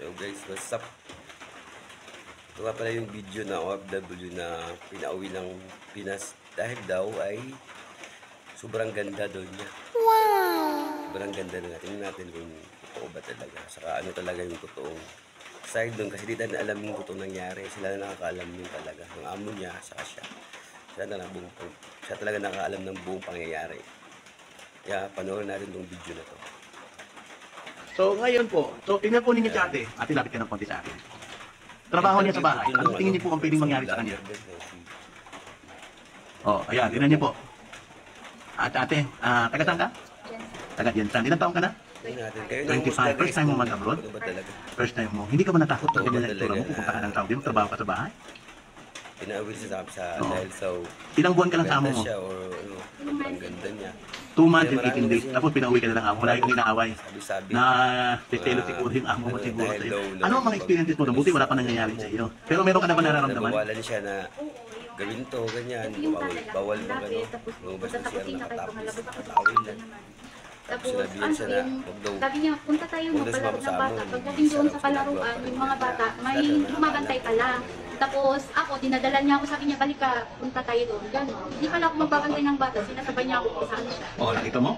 So guys, what's up? Ito nga pala yung video na OFW na pinauwi ng Pinas dahil daw ay sobrang ganda doon niya. Wow! Sobrang ganda na. Tingnan natin kung totoo ba talaga. Saka ano talaga yung totoong side doon kasi di tayo alam yung totoong nangyari. Sila na nakakaalam yun talaga. Ng amo niya, saka siya. Siya talaga nakakaalam ng buong pangyayari. Kaya panoorin natin tong video na to. So ngayon po, tingnan po ninyo si ate. Ate, lapit ka ng konti sa akin. Trabaho niya sa bahay. Ano tingin niyo po ang pwedeng mangyari sa kanya? Oh, ayan, tingnan niyo po. At ate, taga saan ka? Taga Jensan. Ilang taong ka na? 25. First time mo mag-abroad? First time mo. Hindi ka ba natakot na ganyan ang itsura mo? Pupunta ka ng Saudi, trabaho ka sa bahay? Pinauwi siya sa dahil sa ilang buwan ka lang sa amo mo? Ang ganda niya. 2 months and 18 days. Tapos pinauwi ka na lang amo. Wala yung inaaway. Na titelo siguro yung amo mo siguro sa'yo. Ano ang mga experiences mo? Buti wala pa nangyayari sa iyo. Pero meron ka na ba nararamdaman? Nabawalan siya na gawin to, ganyan. Bawal mo gano'n. Lumabas na siya nakatapos. Nakatawin lang. Tapos, sabi niya, punta tayo magpalaro ng bata. Pagdating doon sa palaruan, yung mga bata, may lumabantay pala. Tapos, ako, dinadala niya ako, sabi niya, balik ka, punta tayo doon. Gano'n. Hindi pala ako magbabantay ng bata, sinasabay niya ako kung saan siya. Oh, nakita mo?